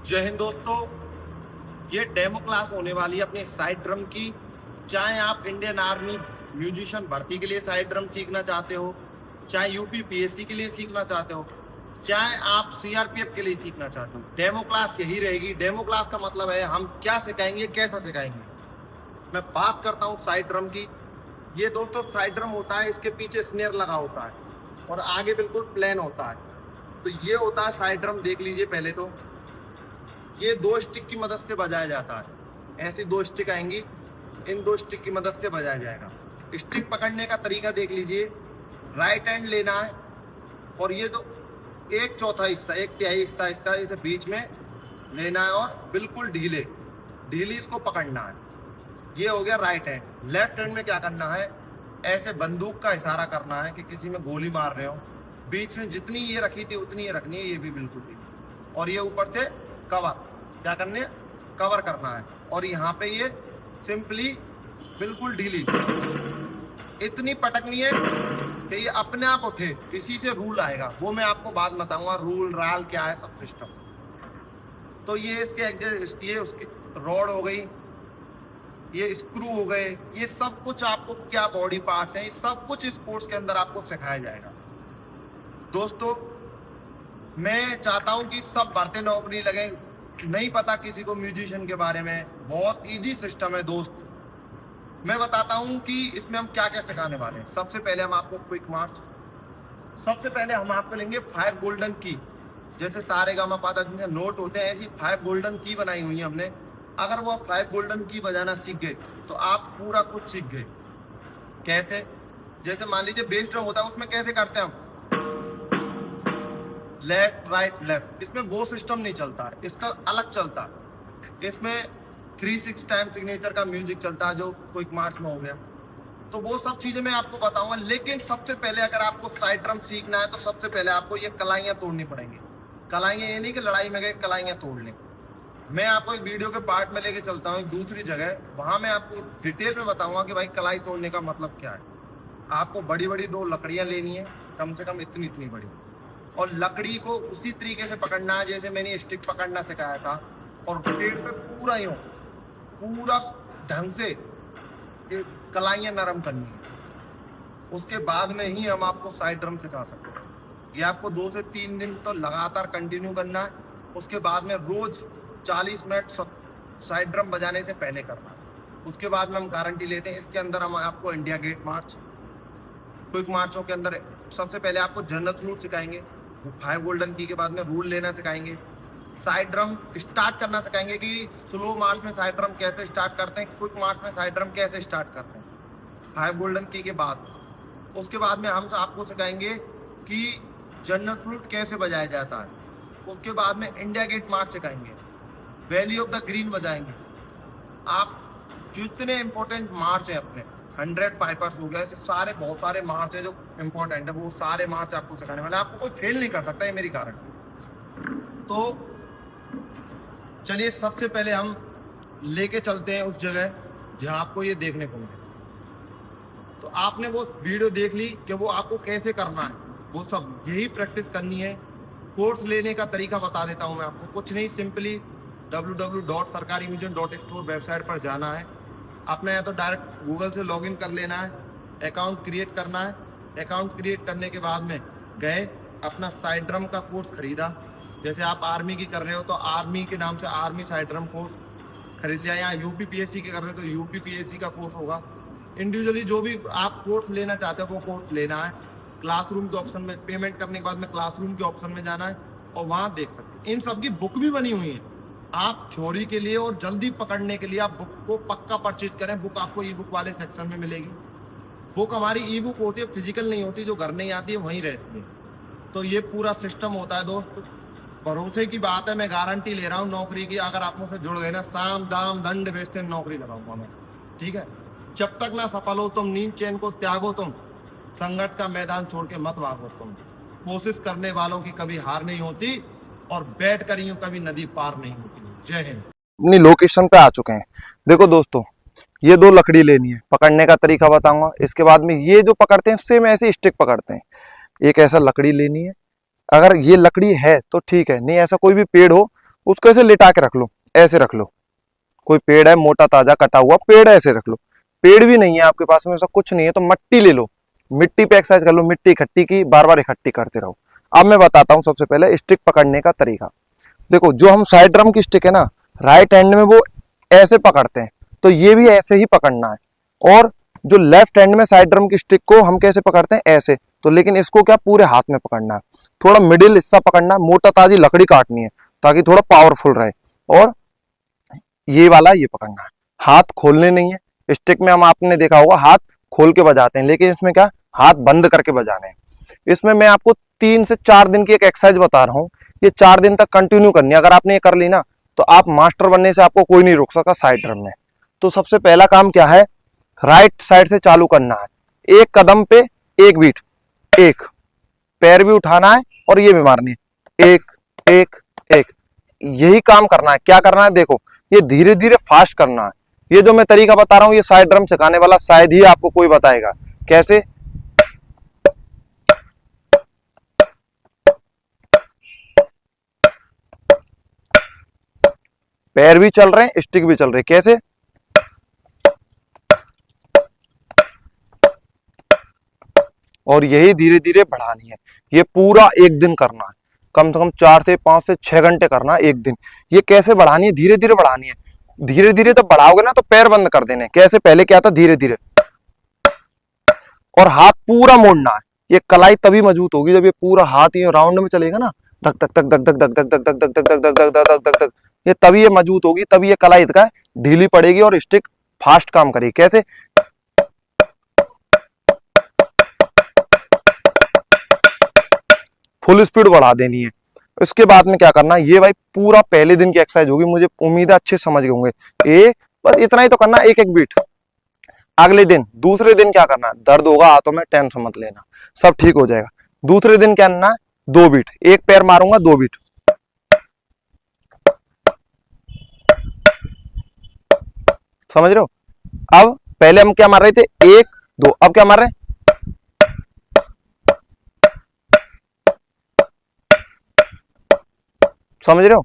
जय हिंद दोस्तों, ये डेमो क्लास होने वाली है अपनी साइड ड्रम की। चाहे आप इंडियन आर्मी म्यूजिशियन भर्ती के लिए साइड ड्रम सीखना चाहते हो, चाहे यूपी पीएससी के लिए सीखना चाहते हो, चाहे आप सीआरपीएफ के लिए सीखना चाहते हो, डेमो क्लास यही रहेगी। डेमो क्लास का मतलब है हम क्या सिखाएंगे, कैसा सिखाएंगे। मैं बात करता हूँ साइड ड्रम की। ये दोस्तों साइड ड्रम होता है, इसके पीछे स्नेयर लगा होता है और आगे बिल्कुल प्लेन होता है। तो ये होता है साइड ड्रम। देख लीजिए पहले तो ये 2 स्टिक की मदद से बजाया जाता है। ऐसी 2 स्टिक आएंगी, इन 2 स्टिक की मदद से बजाया जाएगा। स्टिक पकड़ने का तरीका देख लीजिए, राइट हैंड लेना है और ये तो 1/4 हिस्सा, 1/3 हिस्सा इसका इसे बीच में लेना है और बिल्कुल ढीले ढीली इसको पकड़ना है। ये हो गया राइट हैंड। लेफ्ट हैंड में क्या करना है, ऐसे बंदूक का इशारा करना है कि किसी में गोली मार रहे हो। बीच में जितनी ये रखी थी उतनी ये रखनी है, ये भी बिल्कुल भी। और ये ऊपर से कवर, क्या करने, कवर करना है। और यहाँ पे ये सिंपली बिल्कुल ढीली इतनी पटकनी है कि ये अपने आप उठे। इसी से रूल आएगा, वो मैं आपको बाद में बताऊंगा रूल राल क्या है, सब सिस्टम। तो ये इसके एडजस्ट, ये उसकी रॉड हो गई, ये स्क्रू हो गए, ये सब कुछ आपको क्या बॉडी पार्ट्स हैं, ये सब कुछ इस कोर्स के अंदर आपको सिखाया जाएगा। दोस्तों मैं चाहता हूं कि सब भर्ती नौकरी लगे। नहीं पता किसी को म्यूजिशियन के बारे में, बहुत इजी सिस्टम है दोस्त। मैं बताता हूं कि इसमें हम क्या क्या सिखाने वाले हैं। सबसे पहले हम आपको क्विक मार्च, सबसे पहले हम आपको लेंगे 5 गोल्डन की। जैसे सारे गामा पादा जिनके नोट होते हैं, ऐसी 5 गोल्डन की बनाई हुई है हमने। अगर वो 5 गोल्डन की बजाना सीख गए तो आप पूरा कुछ सीख गए। कैसे, जैसे मान लीजिए बेस ड्रम होता है, उसमें कैसे करते हैं हम, लेफ्ट राइट लेफ्ट। इसमें वो सिस्टम नहीं चलता है, इसका अलग चलता है। इसमें 3/6 टाइम सिग्नेचर का म्यूजिक चलता है, जो क्विक मार्च में हो गया। तो वो सब चीजें मैं आपको बताऊंगा। लेकिन सबसे पहले अगर आपको साइड ड्रम सीखना है तो सबसे पहले आपको ये कलाइयां तोड़नी पड़ेंगी। कलाइयां ये नहीं कि लड़ाई में गए कलाइयां तोड़ लें। मैं आपको एक वीडियो के पार्ट में लेके चलता हूँ दूसरी जगह, वहां मैं आपको डिटेल में बताऊंगा कि भाई कलाई तोड़ने का मतलब क्या है। आपको बड़ी बड़ी 2 लकड़ियां लेनी है, कम से कम इतनी इतनी बड़ी, और लकड़ी को उसी तरीके से पकड़ना है जैसे मैंने स्टिक पकड़ना सिखाया था। और पेड़ पे पूरा यूं, पूरा ढंग से कलाइयां नरम करनी है। उसके बाद में ही हम आपको साइड ड्रम सिखा सकते हैं। ये आपको 2 से 3 दिन तो लगातार कंटिन्यू करना है। उसके बाद में रोज 40 मिनट साइड ड्रम बजाने से पहले करना है। उसके बाद में हम गारंटी लेते हैं। इसके अंदर हम आपको इंडिया गेट मार्च, क्विक मार्चों के अंदर सबसे पहले आपको जनरल फ्लूट सिखाएंगे, 5 गोल्डन की के बाद में रूल लेना सिखाएंगे, साइड ड्रम स्टार्ट करना सिखाएंगे कि स्लो मार्च में साइड ड्रम कैसे स्टार्ट करते हैं, क्विक मार्च में साइड ड्रम कैसे स्टार्ट करते हैं 5 गोल्डन की के बाद। उसके बाद में हम आपको सिखाएंगे कि जनरल फ्लूट कैसे बजाया जाता है। उसके बाद में इंडिया गेट मार्च सिखाएंगे, वैली ऑफ द ग्रीन बजाएंगे। आप जितने इंपॉर्टेंट मार्च हैं अपने 100 पाइपर्स हो गए, ऐसे सारे बहुत सारे मार्च है जो इंपॉर्टेंट है, वो सारे मार्च आपको सिखाने वाले। आपको कोई फेल नहीं कर सकता है मेरी गारंटी। तो चलिए सबसे पहले हम लेके चलते हैं उस जगह जहां आपको ये देखने को मिले। तो आपने वो वीडियो देख ली कि वो आपको कैसे करना है, वो सब यही प्रैक्टिस करनी है। कोर्स लेने का तरीका बता देता हूं मैं आपको। कुछ नहीं, सिंपली www.sarkarimuseum.store वेबसाइट पर जाना है। अपने या तो डायरेक्ट गूगल से लॉगिन कर लेना है, अकाउंट क्रिएट करना है। अकाउंट क्रिएट करने के बाद में गए, अपना साइड ड्रम का कोर्स खरीदा। जैसे आप आर्मी की कर रहे हो तो आर्मी के नाम से आर्मी साइड ड्रम कोर्स खरीद लिया, या यूपी पीएससी के कर रहे हो तो यूपी पीएससी का कोर्स होगा। इंडिविजुअली जो भी आप कोर्स लेना चाहते हो वो कोर्स लेना है। क्लासरूम के ऑप्शन में पेमेंट करने के बाद में क्लासरूम के ऑप्शन में जाना है और वहाँ देख सकते हैं। इन सब की बुक भी बनी हुई है। आप थ्योरी के लिए और जल्दी पकड़ने के लिए आप बुक को पक्का परचेज करें। बुक आपको ई बुक वाले सेक्शन में मिलेगी। बुक हमारी ई बुक होती है, फिजिकल नहीं होती, जो घर नहीं आती है वहीं रहती है। तो ये पूरा सिस्टम होता है दोस्त। भरोसे की बात है, मैं गारंटी ले रहा हूँ नौकरी की। अगर आप मुझसे जुड़ गए ना, साम दाम दंड बेचते नौकरी लगाऊंगा मैं, ठीक है। जब तक ना सफल हो तुम, नींद चैन को त्यागो तुम, संघर्ष का मैदान छोड़ के मत भागो तुम। कोशिश करने वालों की कभी हार नहीं होती और बैठ कर यूं कभी नदी पार नहीं होती। जय हिंद। अपनी लोकेशन पे आ चुके हैं। देखो दोस्तों, ये 2 लकड़ी लेनी है, पकड़ने का तरीका बताऊंगा। इसके बाद में ये जो पकड़ते हैं सेम ऐसे स्टिक पकड़ते हैं। एक ऐसा लकड़ी लेनी है, अगर ये लकड़ी है तो ठीक है, नहीं ऐसा कोई भी पेड़ हो उसको ऐसे लिटा के रख लो, ऐसे रख लो। कोई पेड़ है मोटा ताजा कटा हुआ पेड़ है, ऐसे रख लो। पेड़ भी नहीं है आपके पास में, ऐसा कुछ नहीं है तो मट्टी ले लो, मिट्टी पे एक्सरसाइज कर लो, मिट्टी इकट्ठी की बार बार इकट्ठी करते रहो। अब मैं बताता हूँ सबसे पहले स्टिक पकड़ने का तरीका। देखो जो हम साइड ड्रम की स्टिक है ना, राइट हैंड में वो ऐसे पकड़ते हैं, तो ये भी ऐसे ही पकड़ना है। और जो लेफ्ट हैंड में साइड ड्रम की स्टिक को हम कैसे पकड़ते हैं, ऐसे। तो लेकिन इसको क्या पूरे हाथ में पकड़ना है, थोड़ा मिडिल हिस्सा पकड़ना है, मोटा ताजी लकड़ी काटनी है ताकि थोड़ा पावरफुल रहे। और ये वाला ये पकड़ना है, हाथ खोलने नहीं है। स्टिक में हम आपने देखा होगा हाथ खोल के बजाते हैं, लेकिन इसमें क्या हाथ बंद करके बजाने हैं। इसमें मैं आपको 3 से 4 दिन की एक एक्सरसाइज बता रहा हूँ, ये 4 दिन तक कंटिन्यू करनी है। अगर आपने ये कर ली ना तो आप मास्टर बनने से आपको कोई नहीं रोक सका साइड ड्रम में। तो सबसे पहला काम क्या है, राइट साइड से चालू करना है। एक कदम पे एक बीट, एक पैर भी उठाना है और ये भी मारनी है, एक एक एक, यही काम करना है। क्या करना है देखो, ये धीरे धीरे फास्ट करना है। ये जो मैं तरीका बता रहा हूँ ये साइड ड्रम सिखाने वाला शायद ही आपको कोई बताएगा। कैसे, पैर भी चल रहे हैं स्टिक भी चल रही है, कैसे, और यही धीरे धीरे बढ़ानी है। ये पूरा एक दिन करना है, कम से कम 4 से 5 से 6 घंटे करना है एक दिन। ये कैसे बढ़ानी है, धीरे धीरे बढ़ानी है। धीरे धीरे तो बढ़ाओगे ना तो पैर बंद कर देने, कैसे, पहले क्या था धीरे धीरे, और हाथ पूरा मोड़ना है। ये कलाई तभी मजबूत होगी जब ये पूरा हाथ ये राउंड में चलेगा ना, धक धक धक धक धक धक धक धक धक धक धक धक धक धक धक धक धक, ये तभी ये मजबूत होगी, तभी ये कलाई का ढीली पड़ेगी और स्टिक फास्ट काम करेगी। कैसे, फुल स्पीड बढ़ा देनी है। इसके बाद में क्या करना है, ये भाई पूरा पहले दिन की एक्सरसाइज होगी, मुझे उम्मीद है अच्छे समझ गए होंगे। एक बस इतना ही तो करना, एक एक बीट। अगले दिन दूसरे दिन क्या करना है, दर्द होगा हाथों में, टेंशन मत लेना, सब ठीक हो जाएगा। दूसरे दिन क्या करना है, 2 बीट, एक पैर मारूंगा 2 बीट, समझ रहे हो। अब पहले हम क्या मार रहे थे, 1 2, अब क्या मार रहे हैं, समझ रहे हो।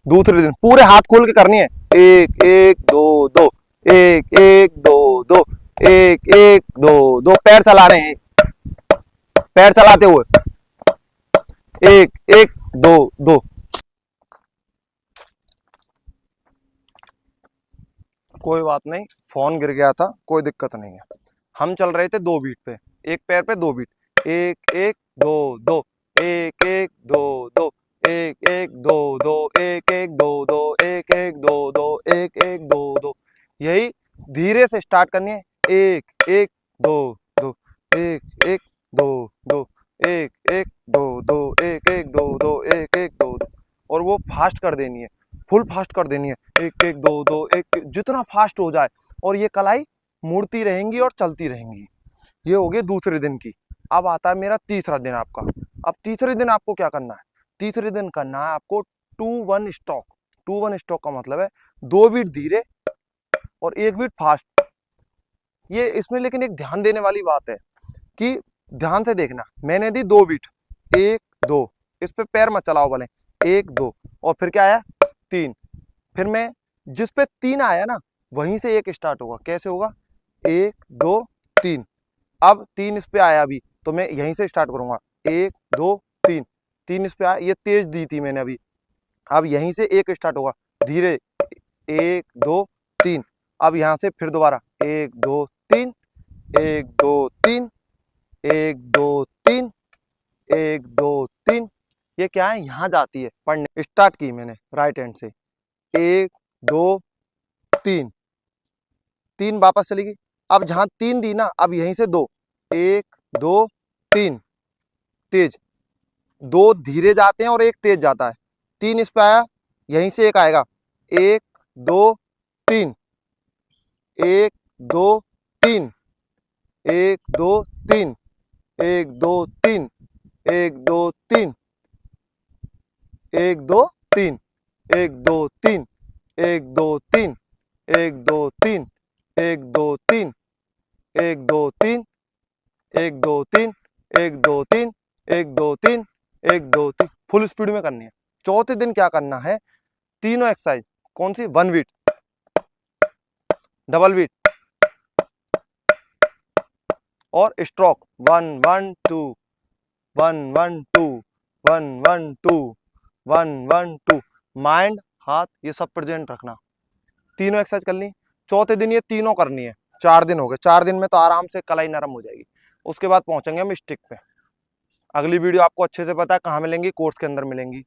दूसरे दिन पूरे हाथ खोल के करनी है, 1 1 2 2, 1 1 2 2, 1 1 2 2, पैर चला रहे हैं, पैर चलाते हुए 1 1 2 2। कोई बात नहीं, फोन गिर गया था, कोई दिक्कत नहीं है। हम चल रहे थे 2 बीट पे, एक पैर पे 2 बीट, 1 1 2 2, 1 1 2 2, 1 1 2 2, 1 1 2 2, 1 1 2 2, 1 1 2 2। यही धीरे से स्टार्ट करनी है, 1 1 2 2, 1 1 2 2, 1 1 2 2, 1 1 2 2, 1 1 2 2, और वो फास्ट कर देनी है, फुल फास्ट कर देनी है, 1 1 2 2 1, जितना फास्ट हो जाए, और ये कलाई मुड़ती रहेंगी और चलती रहेंगी। ये हो गई दूसरे दिन की। अब आता है मेरा तीसरा दिन आपका। अब तीसरे दिन आपको क्या करना है, तीसरे दिन करना है आपको 2-1 स्टॉक। 2-1 स्टॉक का मतलब है 2 बीट धीरे और 1 बीट फास्ट। ये इसमें लेकिन एक ध्यान देने वाली बात है कि ध्यान से देखना, मैंने दी 2 बीट, 1 2, इस पे पैर मत चलाओ भले, 1 2, और फिर क्या आया 3, फिर मैं जिस पे 3 आया ना वहीं से 1 स्टार्ट होगा। कैसे होगा, 1 2 3, अब 3 इस पे आया अभी तो मैं यहीं से स्टार्ट करूंगा, 1 2 3, 3 इस पे आया, ये तेज दी थी मैंने अभी, अब यहीं से 1 स्टार्ट होगा धीरे, 1 2 3, अब यहां से फिर दोबारा 1 2 3, 1 2 3, 1 2 3, 1 2 3। ये क्या है, यहां जाती है पढ़ने, स्टार्ट की मैंने राइट हैंड से, 1 2 3, 3 वापस चलेगी। अब जहां 3 दी ना, अब यहीं से 2, 1 2 3, तेज, 2 धीरे जाते हैं और 1 तेज जाता है, 3 इस पे आया, यहीं से 1 आएगा, 1 2 3, 1 2 3, 1 2 3, 1 2 3, 1 2 3, 1 2 3, 1 2 3, 1 2 3, 1 2 3, 1 2 3, 1 2 3, 1 2 3, 1 2 3, 1 2 3, 1 2 3, फुल स्पीड में करनी है। चौथे दिन क्या करना है, तीनों एक्सरसाइज कौन सी, 1 बीट, डबल बीट और स्ट्रोक 1 1 2 1 1 2 1 1 2 1 1 2। माइंड हाथ ये सब प्रेजेंट रखना। तीनों एक्सरसाइज कर ली। चौथे दिन ये तीनों करनी है। 4 दिन हो गए, 4 दिन में तो आराम से कलाई नरम हो जाएगी। उसके बाद पहुंचेंगे हम स्टिक पे। अगली वीडियो आपको अच्छे से पता है कहाँ मिलेंगी, कोर्स के अंदर मिलेंगी।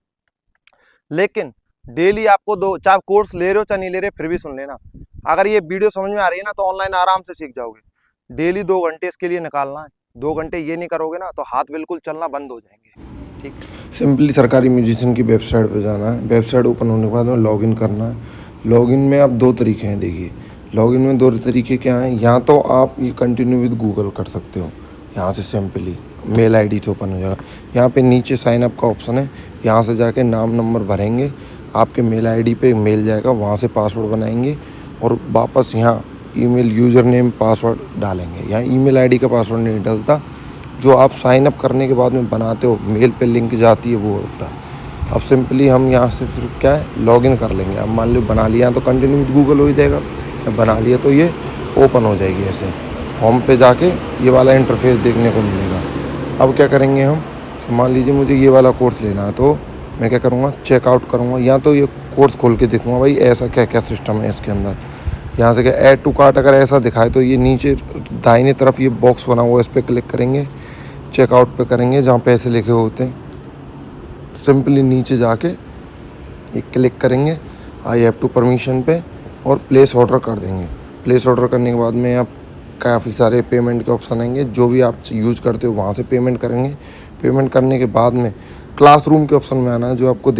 लेकिन डेली आपको दो, चाहे कोर्स ले रहे हो चाहे नहीं ले रहे, फिर भी सुन लेना। अगर ये वीडियो समझ में आ रही है ना तो ऑनलाइन आराम से सीख जाओगे। डेली 2 घंटे इसके लिए निकालना है। 2 घंटे ये नहीं करोगे ना तो हाथ बिल्कुल चलना बंद हो जाएंगे। ठीक, सिंपली सरकारी म्यूजिशियन की वेबसाइट पे जाना है। वेबसाइट ओपन होने के बाद में लॉगिन करना है। लॉगिन में आप 2 तरीके हैं। देखिए लॉगिन में 2 तरीके क्या हैं। या तो आप ये कंटिन्यू विद गूगल कर सकते हो, यहाँ से सिंपली मेल आईडी से ओपन हो जाएगा। यहाँ पे नीचे साइन अप का ऑप्शन है, यहाँ से जाके नाम नंबर भरेंगे, आपके मेल आईडी पे मेल जाएगा, वहाँ से पासवर्ड बनाएंगे और वापस यहाँ ईमेल यूज़र नेम पासवर्ड डालेंगे। यहाँ ईमेल आईडी का पासवर्ड नहीं डलता, जो आप साइन अप करने के बाद में बनाते हो मेल पे लिंक जाती है वो होता है। अब सिंपली हम यहाँ से फिर क्या है लॉगिन कर लेंगे। अब मान लो बना लिया तो कंटिन्यू विद गूगल हो ही जाएगा, बना लिया तो ये ओपन हो जाएगी। ऐसे होम पे जाके ये वाला इंटरफेस देखने को मिलेगा। अब क्या करेंगे हम, मान लीजिए मुझे ये वाला कोर्स लेना है तो मैं क्या करूँगा, चेकआउट करूँगा या तो ये कोर्स खोल के देखूँगा भाई ऐसा क्या क्या सिस्टम है इसके अंदर। यहाँ से क्या ऐड टू कार्ट अगर ऐसा दिखाए तो ये नीचे दाहिने तरफ ये बॉक्स बना हुआ है, इस पर क्लिक करेंगे, चेकआउट पे करेंगे जहाँ पैसे लिखे होते हैं। सिंपली नीचे जाके एक क्लिक करेंगे आई हैव टू परमिशन पे और प्लेस ऑर्डर कर देंगे। प्लेस ऑर्डर करने के बाद में आप काफ़ी सारे पेमेंट के ऑप्शन आएंगे, जो भी आप यूज़ करते हो वहाँ से पेमेंट करेंगे। पेमेंट करने के बाद में क्लासरूम के ऑप्शन में आना है, जो आपको